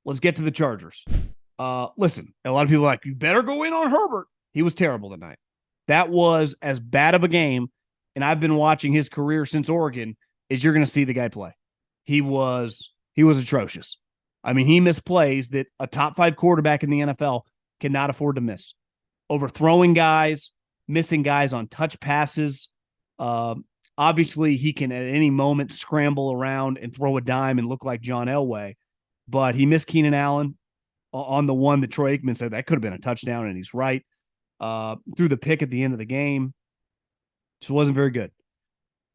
Let's get to the Chargers. Listen, a lot of people are like, you better go in on Herbert. He was terrible tonight. That was as bad of a game, and I've been watching his career since Oregon, as you're going to see the guy play. He was atrocious. I mean, he missed plays that a top 5 quarterback in the NFL cannot afford to miss. Overthrowing guys, missing guys on touch passes. Obviously, he can at any moment scramble around and throw a dime and look like John Elway. But he missed Keenan Allen on the one that Troy Aikman said that could have been a touchdown, and he's right. Threw the pick at the end of the game. Just wasn't very good.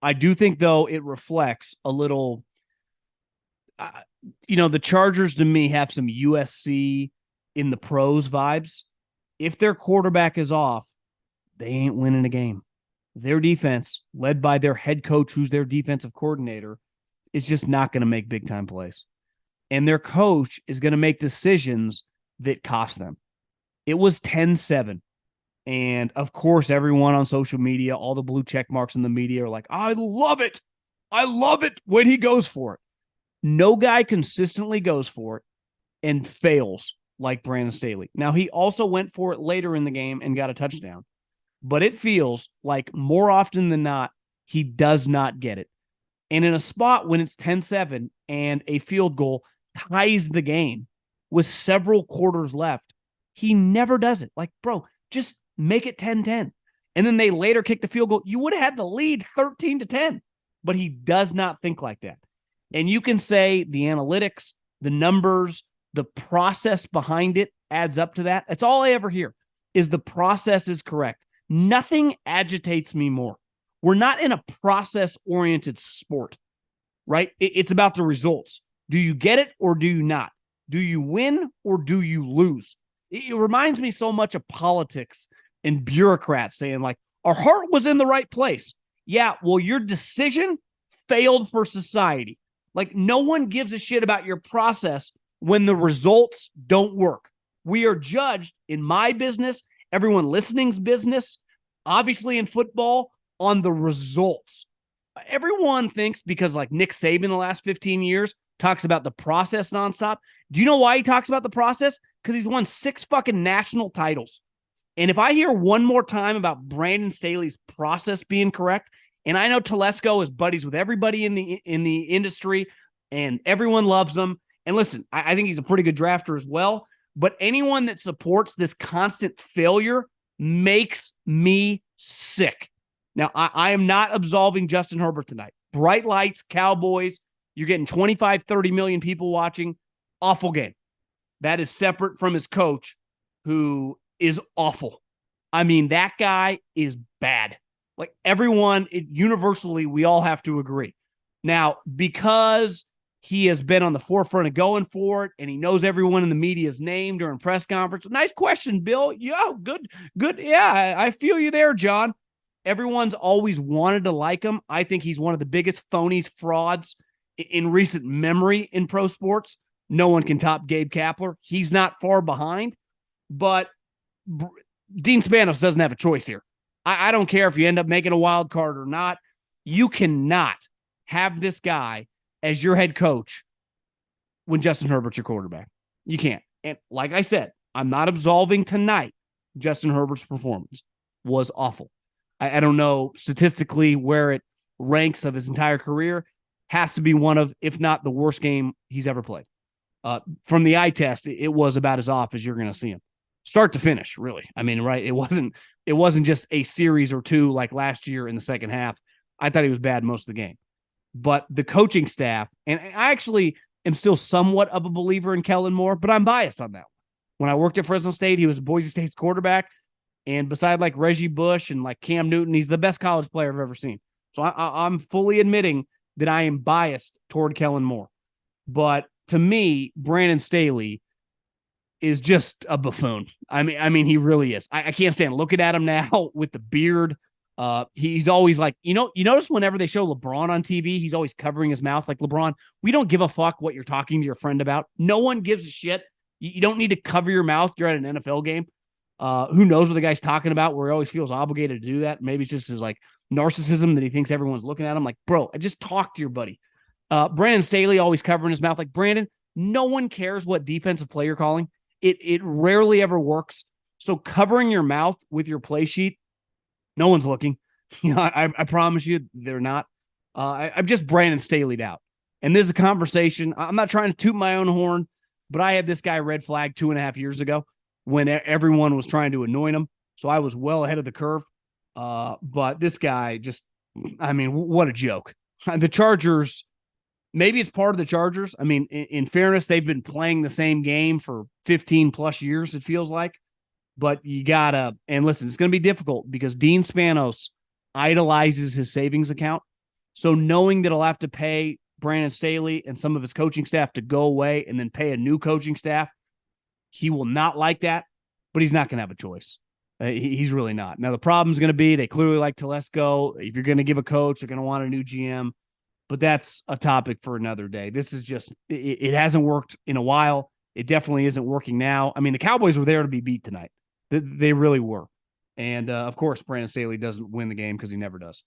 I do think, though, it reflects a little the Chargers to me have some USC in the pros vibes. If their quarterback is off, they ain't winning a game. Their defense, led by their head coach, who's their defensive coordinator, is just not going to make big-time plays. And their coach is going to make decisions that cost them. It was 10-7. And, of course, everyone on social media, all the blue check marks in the media are like, I love it. I love it when he goes for it. No guy consistently goes for it and fails like Brandon Staley. Now, he also went for it later in the game and got a touchdown. But it feels like more often than not, he does not get it. And in a spot when it's 10-7 and a field goal ties the game with several quarters left, he never does it. Like, bro, just make it 10-10. And then they later kick the field goal. You would have had the lead 13-10. But he does not think like that. And you can say the analytics, the numbers, the process behind it adds up to that. That's all I ever hear is the process is correct. Nothing agitates me more. We're not in a process-oriented sport, right? It's about the results. Do you get it or do you not? Do you win or do you lose? It reminds me so much of politics and bureaucrats saying, like, our heart was in the right place. Yeah, well, your decision failed for society. Like, no one gives a shit about your process when the results don't work. We are judged in my business, everyone listening's business, obviously in football, on the results. Everyone thinks because, like, Nick Saban the last 15 years talks about the process nonstop. Do you know why he talks about the process? Because he's won 6 fucking national titles. And if I hear one more time about Brandon Staley's process being correct, and I know Telesco is buddies with everybody in the industry, and everyone loves him. And listen, I think he's a pretty good drafter as well. But anyone that supports this constant failure makes me sick. Now, I am not absolving Justin Herbert tonight. Bright lights, Cowboys. You're getting 25, 30 million people watching. Awful game. That is separate from his coach, who is awful. I mean, that guy is bad. Like, everyone, universally, we all have to agree. Now, because he has been on the forefront of going for it, and he knows everyone in the media's name during press conference. Nice question, Bill. Yeah, good. Yeah, I feel you there, John. Everyone's always wanted to like him. I think he's one of the biggest phonies, frauds in recent memory in pro sports. No one can top Gabe Kapler. He's not far behind, but Dean Spanos doesn't have a choice here. I don't care if you end up making a wild card or not. You cannot have this guy as your head coach when Justin Herbert's your quarterback. You can't. And like I said, I'm not absolving tonight. Justin Herbert's performance was awful. I don't know statistically where it ranks of his entire career. Has to be one of, if not the worst game he's ever played. From the eye test, it was about as off as you're going to see him. Start to finish, really. I mean, right? It wasn't just a series or two like last year in the second half. I thought he was bad most of the game. But the coaching staff, and I actually am still somewhat of a believer in Kellen Moore, but I'm biased on that. When I worked at Fresno State, he was Boise State's quarterback. And beside like Reggie Bush and like Cam Newton, he's the best college player I've ever seen. So I'm fully admitting that I am biased toward Kellen Moore. But to me, Brandon Staley is just a buffoon. I mean, he really is. I can't stand looking at him now with the beard. He's always like, you notice whenever they show LeBron on TV, he's always covering his mouth. Like, LeBron, we don't give a fuck what you're talking to your friend about. No one gives a shit. You don't need to cover your mouth. You're at an NFL game. Who knows what the guy's talking about, where he always feels obligated to do that. Maybe it's just his like narcissism that he thinks everyone's looking at him. Like, bro, I just talked to your buddy. Brandon Staley always covering his mouth. Like, Brandon, no one cares what defensive play you're calling. It rarely ever works. So covering your mouth with your play sheet, no one's looking. I promise you they're not. I'm just Brandon Staley'd out. And this is a conversation. I'm not trying to toot my own horn, but I had this guy red flag 2.5 years ago when everyone was trying to anoint him. So I was well ahead of the curve. But this guy just, I mean, what a joke. The Chargers, maybe it's part of the Chargers. I mean, in fairness, they've been playing the same game for 15 plus years, it feels like. But you gotta, and listen, it's going to be difficult because Dean Spanos idolizes his savings account. So knowing that he'll have to pay Brandon Staley and some of his coaching staff to go away and then pay a new coaching staff, he will not like that, but he's not going to have a choice. He's really not. Now, the problem is going to be they clearly like Telesco. If you're going to give a coach, they're going to want a new GM, but that's a topic for another day. This is just, it hasn't worked in a while. It definitely isn't working now. I mean, the Cowboys were there to be beat tonight. They really were. And, of course, Brandon Staley doesn't win the game because he never does.